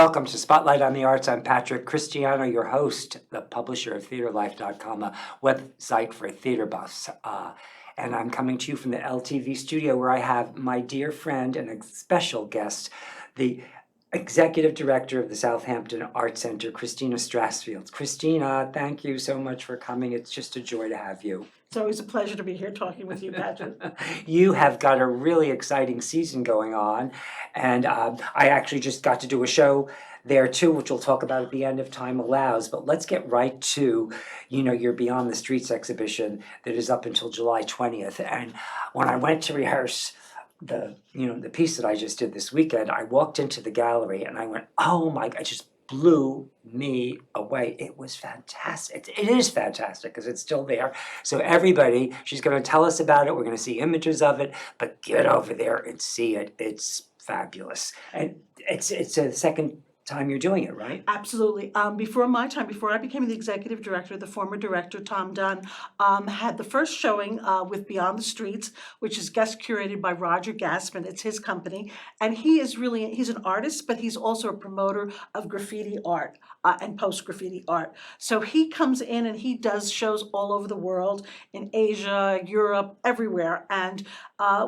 Welcome to Spotlight on the Arts. I'm Patrick Cristiano, your host, the publisher of TheaterLife.com, a website for theater buffs. And I'm coming to you from the LTV studio where I have my dear friend and a special guest, the Executive Director of the Southampton Art Center, Christina Strassfield. Christina, thank you so much for coming. It's just a joy to have you. It's always a pleasure to be here talking with you, Patrick. You have got a really exciting season going on, and I actually just got to do a show there too, which we'll talk about at the end if time allows. But let's get right to, your Beyond the Streets exhibition that is up until July 20th. And when I went to rehearse the piece that I just did this weekend, I walked into the gallery and I went, oh my God, it just blew me away. It was fantastic. It is fantastic because it's still there. So everybody, she's going to tell us about it. We're going to see images of it, but get over there and see it. It's fabulous. And it's a second time you're doing it, right? Absolutely. Before my time, before I became the executive director, the former director, Tom Dunn, had the first showing with Beyond the Streets, which is guest curated by Roger Gassman. It's his company. And he's an artist, but he's also a promoter of graffiti art and post-graffiti art. So he comes in and he does shows all over the world, in Asia, Europe, everywhere. And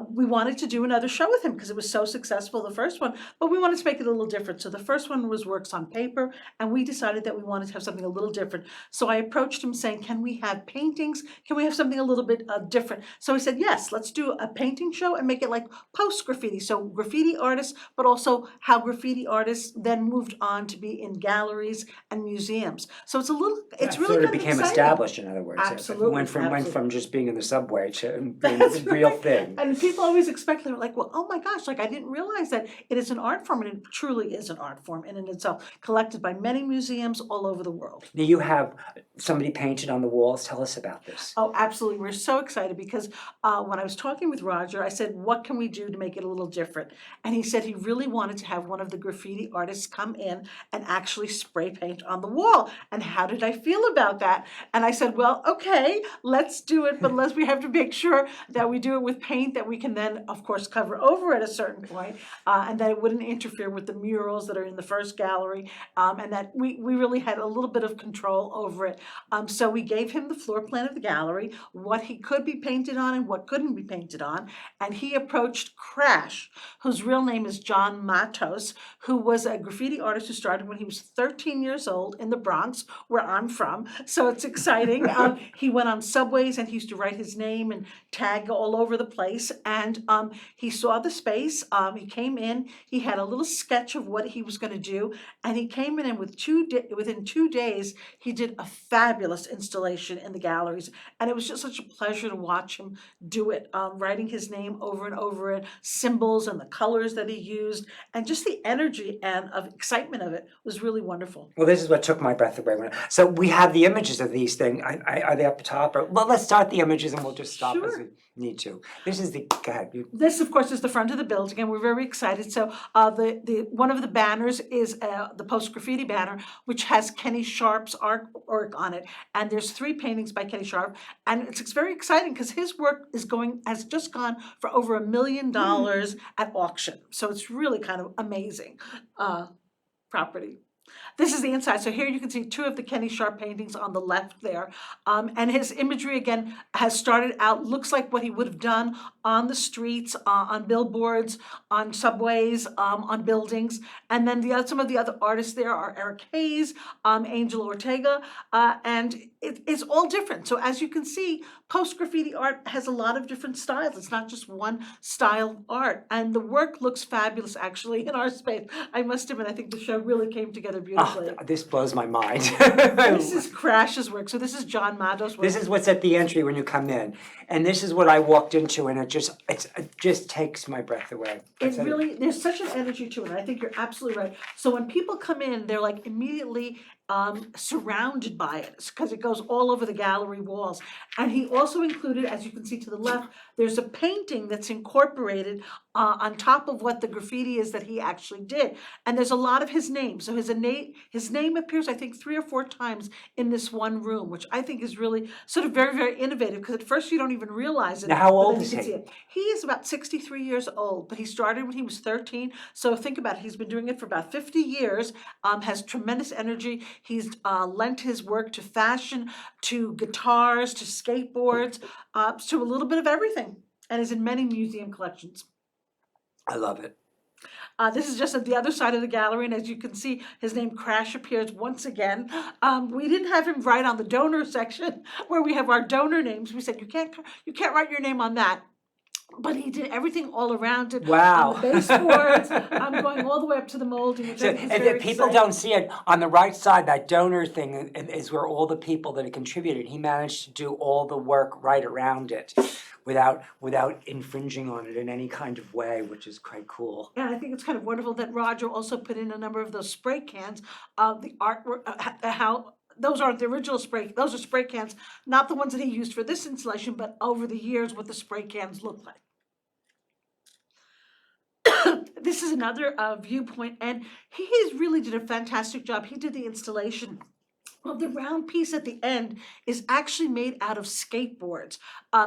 we wanted to do another show with him because it was so successful, the first one, but we wanted to make it a little different. So the first one was works on paper, and we decided that we wanted to have something a little different. So I approached him saying, can we have paintings? Can we have something a little bit different? So he said, yes, let's do a painting show and make it like post-graffiti. So graffiti artists, but also how graffiti artists then moved on to be in galleries and museums. So it's really sort of became exciting. Established, in other words. Absolutely. It went from just being in the subway to being That's a real right. thing. And people always expect, they're like, well, oh my gosh, like I didn't realize that it is an art form, and it truly is an art form in and itself, collected by many museums all over the world. Now you have somebody painted on the walls. Tell us about this. Oh, absolutely. We're so excited because when I was talking with Roger, I said, what can we do to make it a little different? And he said he really wanted to have one of the graffiti artists come in and actually spray paint on the wall. And how did I feel about that? And I said, well, okay, let's do it, but we have to make sure that we do it with paint that we can then, of course, cover over at a certain point, and that it wouldn't interfere with the murals that are in the first gallery, and that we really had a little bit of control over it. So we gave him the floor plan of the gallery, what he could be painted on and what couldn't be painted on, and he approached Crash, whose real name is John Matos, who was a graffiti artist who started when he was 13 years old in the Bronx, where I'm from, so it's exciting. He went on subways and he used to write his name and tag all over the place, and he saw the space. He came in, he had a little sketch of what he was going to do, and he came in and within 2 days he did a fabulous installation in the galleries, and it was just such a pleasure to watch him do it, writing his name over and over it, symbols and the colors that he used, and just the energy and of excitement of it was really wonderful. Well, this is what took my breath away. So we have the images of these things. Are they up top? Well, let's start the images and we'll just stop as we need to. This is go ahead. This, of course, is the front of the building, and we're very excited. So the one of the banners is the post-graffiti banner, which has Kenny Sharp's artwork on it. And there's 3 paintings by Kenny Sharp, and it's very exciting because his work has just gone for over $1 million at auction. So it's really kind of amazing property. This is the inside. So here you can see 2 of the Kenny Sharp paintings on the left there. And his imagery, again, has started out, looks like what he would have done on the streets, on billboards, on subways, on buildings. And then some of the other artists there are Eric Hayes, Angel Ortega, and it's all different. So as you can see, post-graffiti art has a lot of different styles. It's not just one style of art. And the work looks fabulous, actually, in our space. I must admit, I think the show really came together beautifully. Oh, this blows my mind. This is Crash's work. So this is John Matos' work. This is what's at the entry when you come in. And this is what I walked into, and it just takes my breath away. There's such an energy to it. And I think you're absolutely right. So when people come in, they're like immediately surrounded by it, because it goes all over the gallery walls. And he also included, as you can see to the left, there's a painting that's incorporated on top of what the graffiti is that he actually did. And there's a lot of his name. So his name appears, I think, 3 or 4 times in this one room, which I think is really sort of very, very innovative, because at first you don't even realize it. Now, how but old then is you can he? see it. He is about 63 years old, but he started when he was 13. So think about it. He's been doing it for about 50 years, has tremendous energy. He's lent his work to fashion, to guitars, to skateboards, to a little bit of everything, and is in many museum collections. I love it. This is just at the other side of the gallery, and as you can see, his name Crash appears once again. We didn't have him write on the donor section where we have our donor names. We said you can't write your name on that. But he did everything all around it. Wow. On the baseboards, going all the way up to the molding, which So, I think is and very if people exciting. don't see it, on the right side, that donor thing is where all the people that have contributed, he managed to do all the work right around it without infringing on it in any kind of way, which is quite cool. And I think it's kind of wonderful that Roger also put in a number of those spray cans, the artwork, how those aren't the original spray, those are spray cans, not the ones that he used for this installation, but over the years what the spray cans look like. This is another viewpoint, and he really did a fantastic job. He did the installation. Well, the round piece at the end is actually made out of skateboards.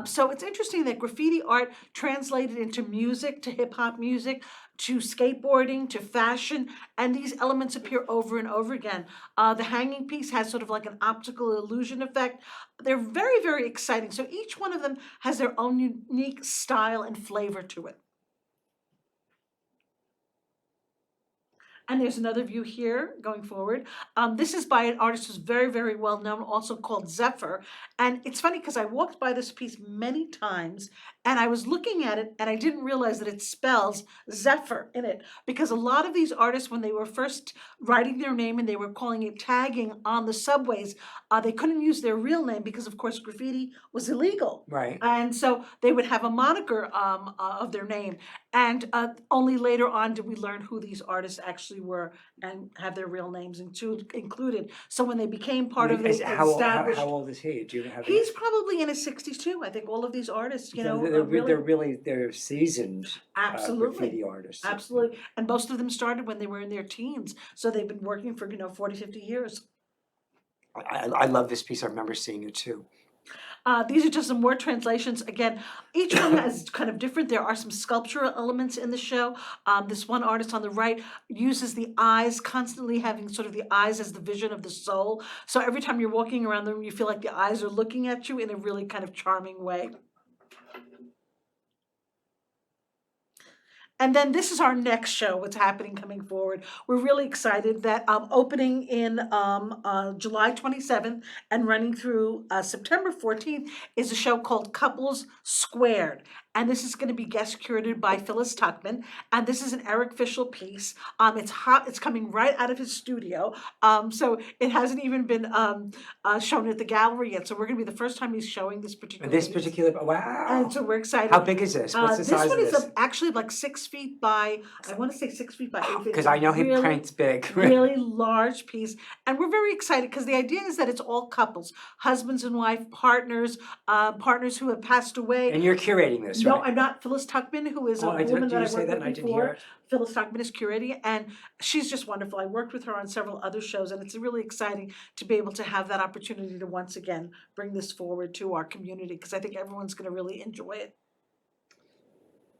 So it's interesting that graffiti art translated into music, to hip hop music, to skateboarding, to fashion, and these elements appear over and over again. The hanging piece has sort of like an optical illusion effect. They're very, very exciting. So each one of them has their own unique style and flavor to it. And there's another view here going forward. This is by an artist who's very, very well known, also called Zephyr. And it's funny because I walked by this piece many times and I was looking at it and I didn't realize that it spells Zephyr in it. Because a lot of these artists, when they were first writing their name and they were calling it tagging on the subways, they couldn't use their real name because, of course, graffiti was illegal. Right. And so they would have a moniker of their name. And only later on did we learn who these artists actually were and have their real names included. So when they became part of the established, How old is he? Do you have? he's probably in his 60s too. I think all of these artists, They're seasoned absolutely graffiti artists. Absolutely. And most of them started when they were in their teens. So they've been working for 40, 50 years. I love this piece. I remember seeing it too. These are just some more translations. Again, each one is kind of different. There are some sculptural elements in the show. This one artist on the right uses the eyes, constantly having sort of the eyes as the vision of the soul. So every time you're walking around the room, you feel like the eyes are looking at you in a really kind of charming way. And then this is our next show, what's happening coming forward. We're really excited that opening in July 27th and running through September 14th is a show called Couples Squared. And this is going to be guest curated by Phyllis Tuckman. And this is an Eric Fischel piece. It's hot. It's coming right out of his studio. So it hasn't even been shown at the gallery yet. So we're going to be the first time he's showing this particular piece. Wow. And so we're excited. How big is this? What's the size of this? This one is actually like 6 feet by, I want to say 6 feet by 8 feet. Because I know he paints big. Really large piece. And we're very excited because the idea is that it's all couples, husbands and wife, partners, partners who have passed away. And you're curating this, right? No, I'm not. Phyllis Tuckman, who is a woman that I worked with before. Phyllis Tuckman is curating, and she's just wonderful. I worked with her on several other shows, and it's really exciting to be able to have that opportunity to once again bring this forward to our community, because I think everyone's going to really enjoy it.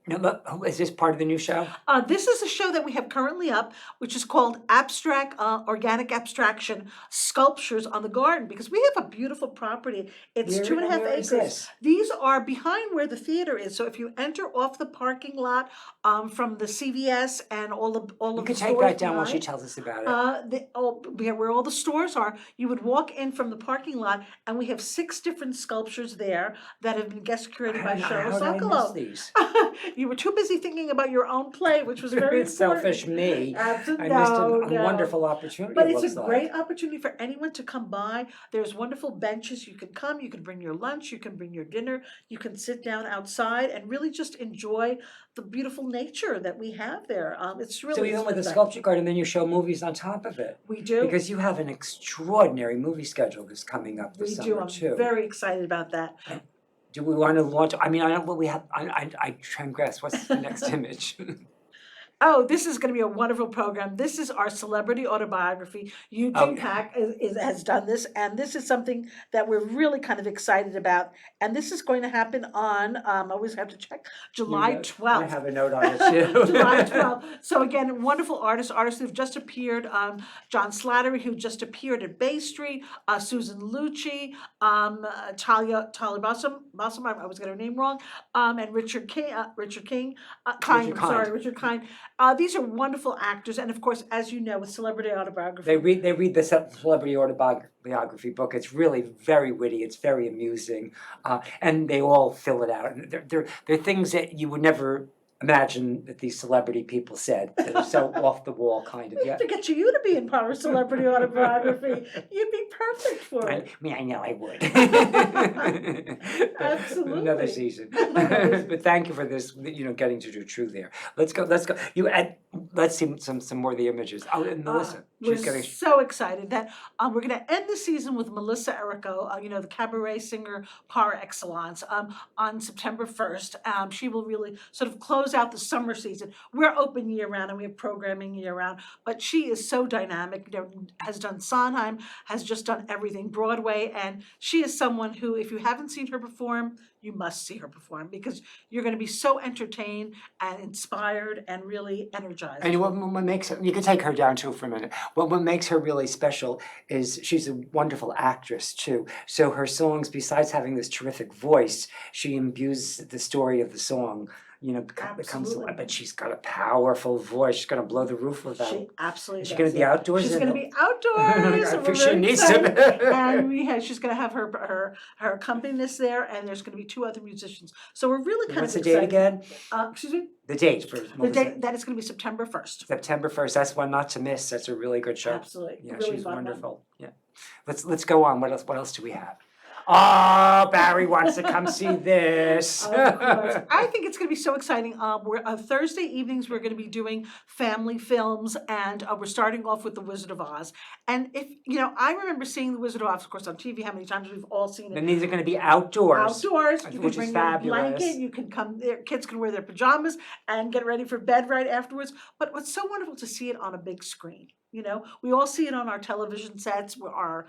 Now, look, is this part of the new show? This is a show that we have currently up, which is called Abstract Organic Abstraction Sculptures on the Garden, because we have a beautiful property. It's 2.5 acres. These are behind where the theater is. So if you enter off the parking lot from the CVS and all of the stores, you can take that down while she tells us about it. Where all the stores are, you would walk in from the parking lot, and we have 6 different sculptures there that have been guest curated by Cheryl Sokolow. You were too busy thinking about your own play, which was very important. Selfish me. Absolutely, I missed no, a no. wonderful opportunity, But it it's a looks great like. opportunity for anyone to come by. There's wonderful benches. You can come, you can bring your lunch, you can bring your dinner, you can sit down outside and really just enjoy the beautiful nature that we have there. It's So really even with the spectacular. sculpture garden, then you show movies on top of it. We do. Because you have an extraordinary movie schedule that's coming up this We do. summer I'm too. very excited about that. Do we want to launch? I mean, I don't. What we have? I transgress. What's the next image? Oh, this is going to be a wonderful program. This is our celebrity autobiography. Eugene Oh, Pack has done this, and this is something that we're really kind of excited about. And this is going to happen on, I always have to check, July 12th. I have a note on it too. July 12th. So again, wonderful artists who've just appeared. John Slattery, who just appeared at Bay Street. Susan Lucci, Talia Balsam. I was getting her name wrong. And Richard King. Kind. I'm sorry, Richard Kind. These are wonderful actors, and of course, as you know, with celebrity autobiography, They read the celebrity autobiography book. It's really very witty. It's very amusing, and they all fill it out. And they're things that you would never imagine that these celebrity people said. That are so off the wall, kind of. we have to get you to be in Power Celebrity Autobiography. You'd be perfect for it. I know I would. Absolutely. Another season. But thank you for this. Getting to do true there. Let's go. Let's see some more of the images. Oh, and Melissa. We're so excited that we're going to end the season with Melissa Errico, the cabaret singer par excellence, on September 1st. She will really sort of close out the summer season. We're open year round and we have programming year round, but she is so dynamic, has done Sondheim, has just done everything Broadway, and she is someone who, if you haven't seen her perform, you must see her perform because you're going to be so entertained and inspired and really energized. And what makes her, you can take her down too for a minute. What makes her really special is she's a wonderful actress too. So her songs, besides having this terrific voice, she imbues the story of the song. Becomes, but she's got a powerful voice. She's gonna blow the roof with that. She absolutely She's does. gonna be outdoors. She's gonna be outdoors. I think she needs to. And she's gonna have her accompanist there, and there's gonna be 2 other musicians. So we're really kind What's of the date excited. again? Excuse me. The date for The date that is gonna be September 1st. September 1st. That's one not to miss. That's a really good show. Absolutely. Yeah, really she's fun wonderful. One. Yeah. Let's go on. What else do we have? Oh, Barry wants to come see this. Of course. I think it's going to be so exciting. We're Thursday evenings. We're going to be doing family films, and we're starting off with The Wizard of Oz. And if I remember seeing The Wizard of Oz, of course, on TV. How many times we've all seen it? And these are going to be outdoors. Outdoors. You can which bring is your fabulous. blanket. You can come. Kids can wear their pajamas and get ready for bed right afterwards. But what's so wonderful to see it on a big screen. We all see it on our television sets, our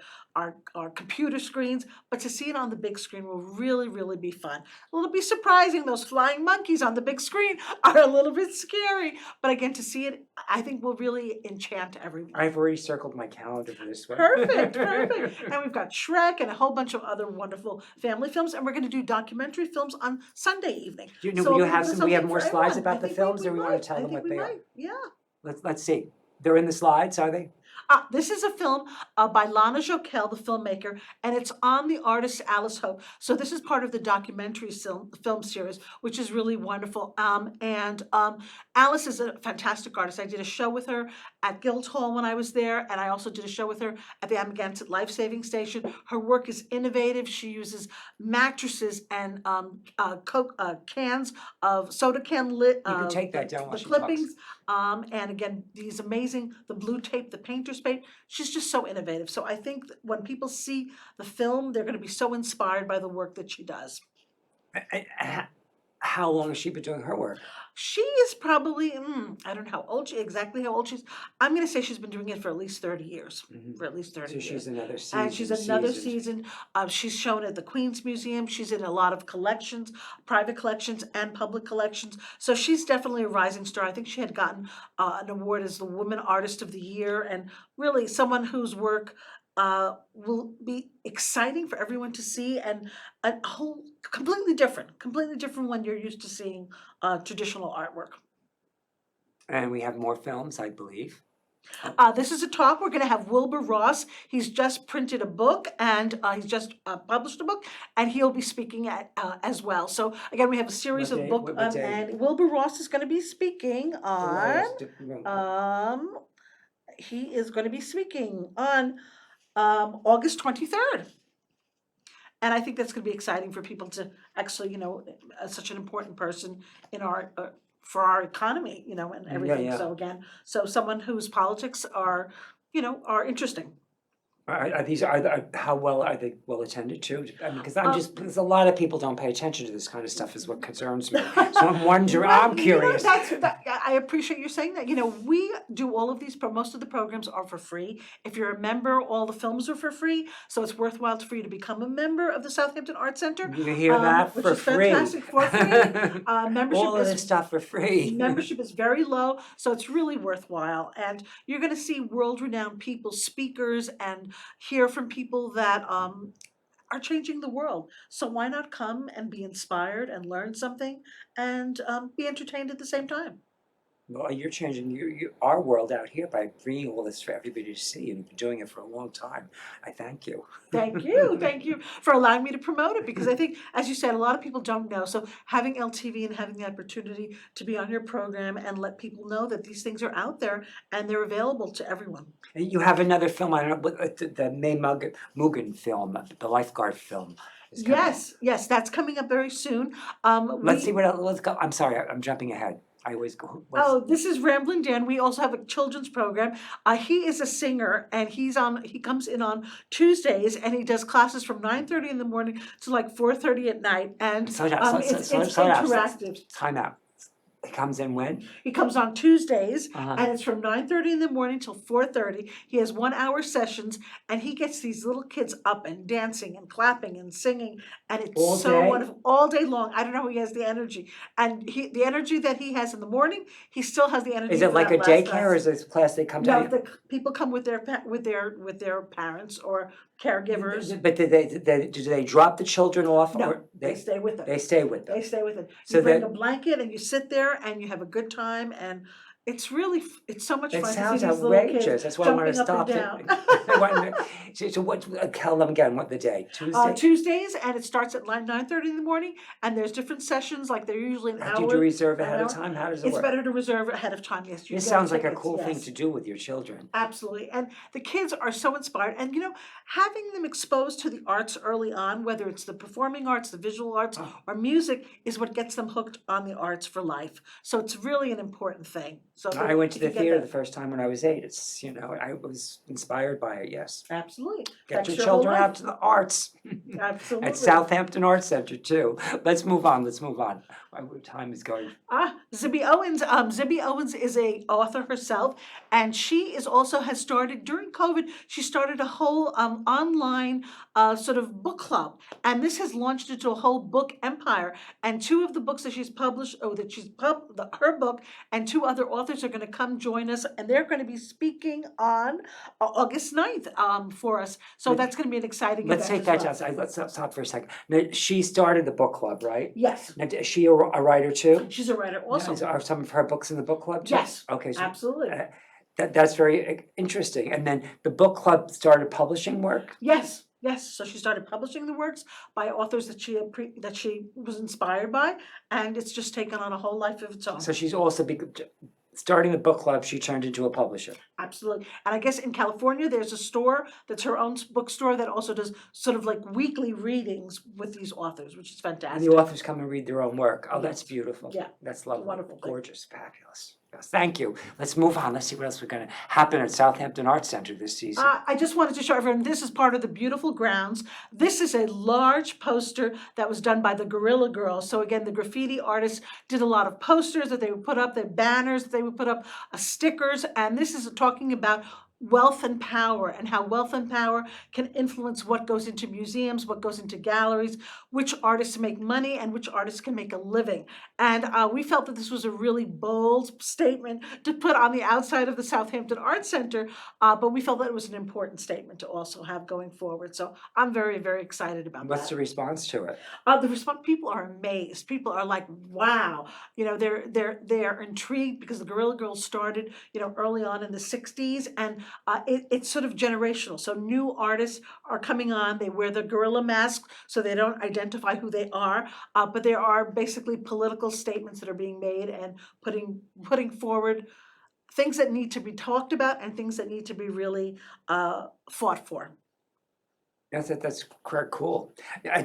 computer screens, but to see it on the big screen will really, really be fun. It'll be surprising. Those flying monkeys on the big screen are a little bit scary, but again, to see it, I think will really enchant everyone. I've already circled my calendar for this one. Perfect. And we've got Shrek and a whole bunch of other wonderful family films, and we're going to do documentary films on Sunday evening. We have more slides about the films, or we want to tell them what they are? Yeah. Let's see. They're in the slides, are they? This is a film by Lana Jokel, the filmmaker, and it's on the artist Alice Hope. So this is part of the documentary film series, which is really wonderful. Alice is a fantastic artist. I did a show with her at Guildhall when I was there, and I also did a show with her at the Amagansett Life Saving Station. Her work is innovative. She uses mattresses and cans of soda can lid. You can take that down while the she clippings. And again, these amazing, the blue tape, the painter's paint. She's just so innovative. So I think that when people see the film, they're going to be so inspired by the work that she does. How long has she been doing her work? She is probably, I don't know exactly how old she is. I'm going to say she's been doing it for at least 30 years. For at least 30 years. So she's another season. And she's another season. She's shown at the Queen's Museum. She's in a lot of collections, private collections and public collections. So she's definitely a rising star. I think she had gotten an award as the Woman Artist of the Year, and really someone whose work will be exciting for everyone to see, and a whole completely different when you're used to seeing traditional artwork. And we have more films, I believe. This is a talk. We're going to have Wilbur Ross. He's just printed a book and he's just published a book, and he'll be speaking at as well. So again, we have a series What of day- book, what day? and Wilbur Ross is going to be speaking on. He is going to be speaking on August 23rd. And I think that's going to be exciting for people to actually, such an important person in our for our economy, and everything. yeah. So again, someone whose politics are, are interesting. How well are they well attended to? I mean, because a lot of people don't pay attention to this kind of stuff is what concerns me. So I'm wondering, I'm curious. I appreciate you saying that. We do all of these, most of the programs are for free. If you're a member, all the films are for free. So it's worthwhile for you to become a member of the Southampton Arts Center. You hear that? Which For is free. fantastic, for free. Membership All of this stuff for free. Membership is very low, so it's really worthwhile. And you're going to see world-renowned people, speakers, and hear from people that are changing the world. So why not come and be inspired and learn something and be entertained at the same time? Well, you're changing our world out here by bringing all this for everybody to see, and you've been doing it for a long time. I thank you. Thank you for allowing me to promote it, because I think, as you said, a lot of people don't know. So having LTV and having the opportunity to be on your program and let people know that these things are out there and they're available to everyone. And you have another film, I don't know, the May Mugen film, the lifeguard film. Yes, that's coming up very soon. Let's see what else, let's go. I'm sorry, I'm jumping ahead. I always go. This is Ramblin' Dan. We also have a children's program. He is a singer, and he comes in on Tuesdays, and he does classes from 9:30 in the morning to like 4:30 at night. And it's interactive. Time out. It comes in when? He comes on Tuesdays, and it's from 9:30 in the morning till 4:30. He has 1 hour sessions, and he gets these little kids up and dancing and clapping and singing, and it's all so day? wonderful. All day long. I don't know how he has the energy. And the energy that he has in the morning, he still has the energy. Is it like a daycare, or is it a class they come to? No, the people come with their parents or caregivers. But do they drop the children off? No, or they stay with them. They stay with them. They stay with it. So You bring a blanket and you sit there and you have a good time, and it's so much fun. It to see sounds these little kids outrageous. That's why I want to jumping stop up and it. So what? Tell them again. What the day? Tuesday. Tuesdays, and it starts at 9:30 in the morning. And there's different sessions. Like they're usually an hour. Did you reserve ahead of hour. time? How does it It's work? better to reserve ahead of time. Yes, This sounds like a cool thing to do with your children. Absolutely. And the kids are so inspired. And, having them exposed to the arts early on, whether it's the performing arts, the visual arts, or music, is what gets them hooked on the arts for life. So it's really an important thing. So I went to the theater the first time when I was 8. It's, I was inspired by it, yes. Absolutely. Get Thanks your your children whole out life. to the arts. Absolutely. At Southampton Arts Center, too. Let's move on. Time is going. Zibby Owens. Zibby Owens is a author herself, and she has started during COVID. She started a whole online sort of book club, and this has launched into a whole book empire. And 2 of the books that she's published, her book, and 2 other authors are going to come join us, and they're going to be speaking on August 9th for us. So that's going to be an exciting event. Let's take that, Jess. Let's stop for a second. Now, she started the book club, right? Yes. Now, is she a writer too? She's a writer also. Are some of her books in the book club too? Yes. Okay. So, absolutely. That's very interesting. And then the book club started publishing work? Yes. So she started publishing the works by authors that she was inspired by, and it's just taken on a whole life of its own. So she's also starting the book club. She turned into a publisher. Absolutely. And I guess in California, there's a store that's her own bookstore that also does sort of like weekly readings with these authors, which is fantastic. And the authors come and read their own work. Oh, that's beautiful. Yeah. That's lovely. Wonderful. Gorgeous. Fabulous. Yes, thank you. Let's move on. Let's see what else we're going to happen at Southampton Arts Center this season. I just wanted to show everyone, this is part of the beautiful grounds. This is a large poster that was done by the Guerrilla Girls. So again, the graffiti artists did a lot of posters that they would put up, the banners that they would put up, stickers, and this is talking about wealth and power, and how wealth and power can influence what goes into museums, what goes into galleries, which artists make money, and which artists can make a living. And we felt that this was a really bold statement to put on the outside of the Southampton Arts Center, but we felt that it was an important statement to also have going forward. So I'm very, very excited about What's that. the response to it? The response, people are amazed. People are like, wow. They're intrigued because the Guerrilla Girls started, early on in the '60s, and it's sort of generational. So new artists are coming on. They wear the gorilla mask so they don't identify who they are. But there are basically political statements that are being made and putting forward things that need to be talked about and things that need to be really fought for. That's quite cool.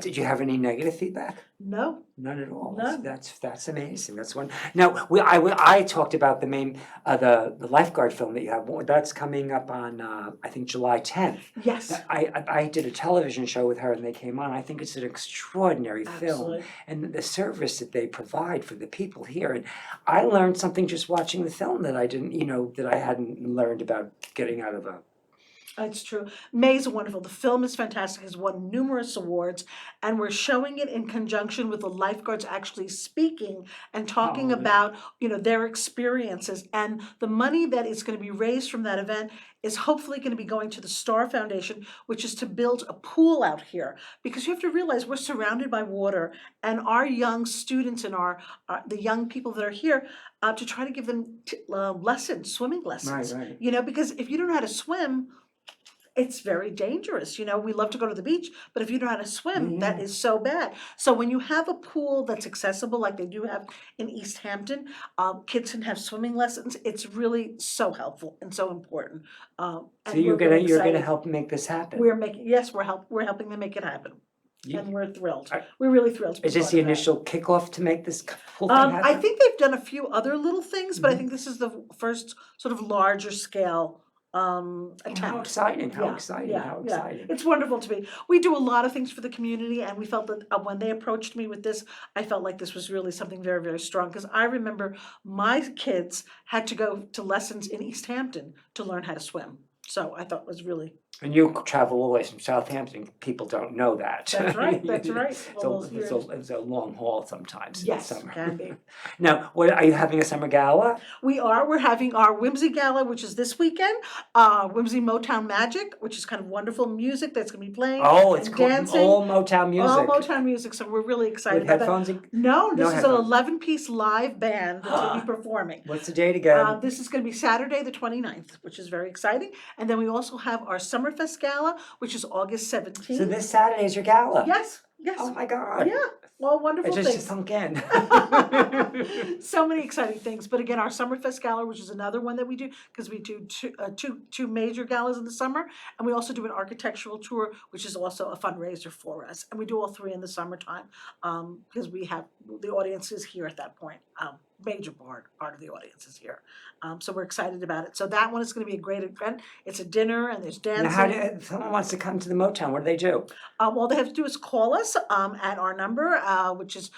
Did you have any negative feedback? No, None at all. None. That's amazing. That's one. Now I talked about the main the lifeguard film that you have. That's coming up on I think July 10th. yes, I did a television show with her and they came on. I think it's an extraordinary film absolutely. and the service that they provide for the people here. And I learned something just watching the film that I didn't that I hadn't learned about getting out of a. It's true. May's wonderful. The film is fantastic. It's won numerous awards, and we're showing it in conjunction with the lifeguards actually speaking and talking Oh, about, their experiences. And the money that is going to be raised from that event is hopefully going to be going to the Star Foundation, which is to build a pool out here. Because you have to realize we're surrounded by water, and our young students and the young people that are here, to try to give them lessons, swimming lessons. Right. Because if you don't know how to swim, it's very dangerous. We love to go to the beach, but if you know how to swim, that Yeah. is so bad. So when you have a pool that's accessible, like they do have in East Hampton, kids can have swimming lessons. It's really so helpful and so important. So And you're we're very gonna excited. help make this happen. We're helping them make it happen, You- and we're thrilled. Are- We're really thrilled to be Is this part the of that. initial kickoff to make this whole thing happen? I think they've done a few other little things, but I Mhm. think this is the first sort of larger scale attempt. How exciting! How Yeah, exciting! How yeah. exciting! It's wonderful to be. We do a lot of things for the community, and we felt that when they approached me with this, I felt like this was really something very, very strong. Because I remember my kids had to go to lessons in East Hampton to learn how to swim. So I thought it was really. And you travel all the way from Southampton. People don't know that. That's right. That's right. All those It's a long haul sometimes in the Yes, summer. can be. Now, what are you having a summer gala? We're having our Whimsy Gala, which is this weekend. Whimsy Motown Magic, which is kind of wonderful music that's going to be playing. Oh, it's and cool. dancing. All Motown music. All Motown music, so we're really excited With about that. headphones? No, No this is an headphones. 11-piece live band that's going to be performing. What's the date again? This is going to be Saturday, the 29th, which is very exciting. And then we also have our Summerfest Gala, which is August 17th. So this Saturday is your gala? Yes. Oh my God. Yeah, all I wonderful just things. sunk in. So many exciting things. But again, our Summerfest Gala, which is another one that we do, because we do two major galas in the summer, and we also do an architectural tour, which is also a fundraiser for us. And we do all three in the summertime, because we have the audience is here at that point. Major part of the audience is here. So we're excited about it. So that one is going to be a great event. It's a dinner and there's dancing. Now, if someone wants to come to the Motown, what do they do? All they have to do is call us at our number, which is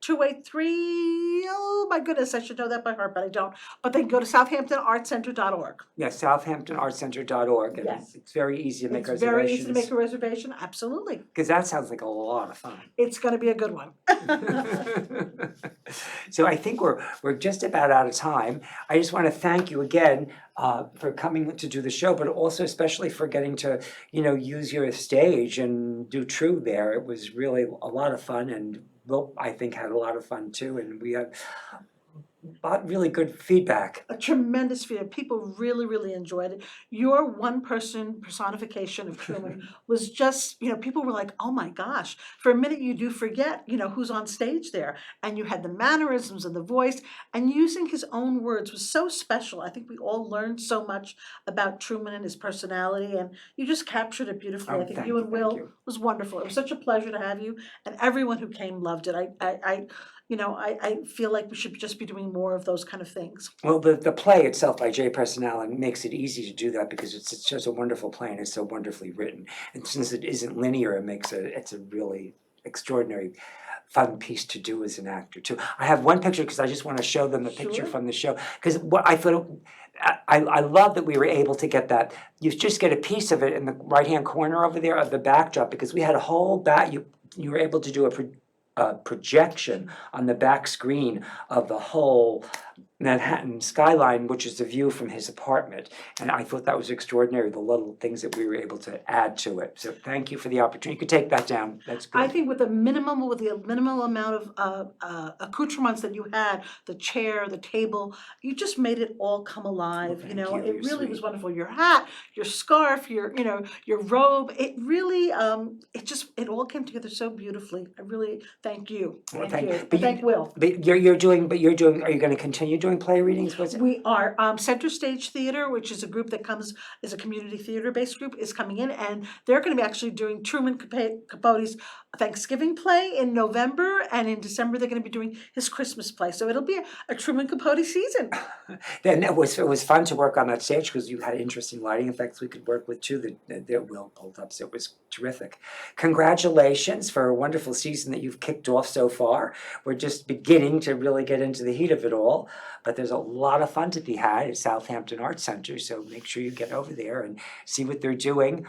283. Oh my goodness, I should know that by heart, but I don't. But they can go to southamptonartcenter.org. Yeah, southamptonartcenter.org. And Yes. it's very easy to make It's very reservations. easy to make a reservation, absolutely. Because that sounds like a lot of fun. It's going to be a good one. So I think we're just about out of time. I just want to thank you again for coming to do the show, but also especially for getting to use your stage and do True there. It was really a lot of fun, and Will, I think, had a lot of fun too, and we had really good feedback. A tremendous feedback. People really, really enjoyed it. Your one-person personification of Truman was just, people were like, oh my gosh. For a minute you do forget, who's on stage there. And you had the mannerisms and the voice, and using his own words was so special. I think we all learned so much about Truman and his personality, and you just captured it beautifully. Oh, I think thank you and you, Will thank you. was wonderful. It was such a pleasure to have you, and everyone who came loved it. I feel like we should just be doing more of those kind of things. Well, the play itself by Jay Personale makes it easy to do that because it's just a wonderful play and it's so wonderfully written. And since it isn't linear, it's a really extraordinary fun piece to do as an actor too. I have one picture because I just want to show them the picture Sure. from the show, because what I thought, I love that we were able to get that. You just get a piece of it in the right-hand corner over there of the backdrop, because we had a whole you were able to do a projection on the back screen of the whole Manhattan skyline, which is the view from his apartment. And I thought that was extraordinary, the little things that we were able to add to it. So thank you for the opportunity. You could take that down. That's I good. think with the minimal amount of accoutrements that you had, the chair, the table, you just made it all come alive. Well, You know, thank you. it You're really was sweet. wonderful. Your hat, your scarf, your robe. It really, it all came together so beautifully. I really thank you. Well, Thank you. but And thank Will. you're doing, are you gonna continue doing play readings? What's it? We are, Center Stage Theater, which is a group that is a community theater-based group, is coming in, and they're gonna be actually doing Truman Capote's Thanksgiving play in November, and in December, they're gonna be doing his Christmas play, so it'll be a Truman Capote season. Then it was fun to work on that stage because you had interesting lighting effects we could work with too that Will pulled up, so it was terrific. Congratulations for a wonderful season that you've kicked off so far. We're just beginning to really get into the heat of it all, but there's a lot of fun to be had at Southampton Arts Center, so make sure you get over there and see what they're doing.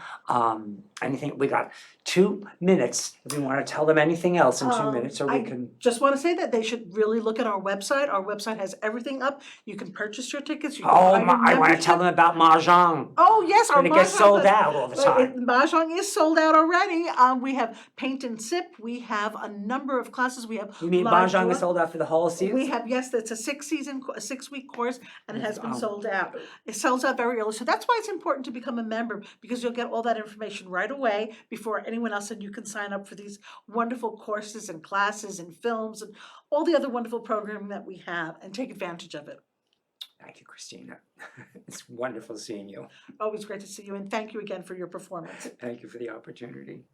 Anything, we got 2 minutes, if we want to tell them anything else in 2 minutes, or we I can. just wanna say that they should really look at our website. Our website has everything up. You can purchase your tickets, you can Oh, buy your I want to tell membership. them about Mahjong. Oh, yes, our But it gets Mahjong, sold out all the but time. Mahjong is sold out already. We have paint and sip. We have a number of classes. We have You mean live Mahjong draw. is sold out for the whole season? We have, yes, it's a 6-week course, and it has been Oh. sold out. It sells out very early, so that's why it's important to become a member, because you'll get all that information right away before anyone else, and you can sign up for these wonderful courses and classes and films and all the other wonderful programming that we have, and take advantage of it. Thank you, Christina. It's wonderful seeing you. Always great to see you, and thank you again for your performance. Thank you for the opportunity.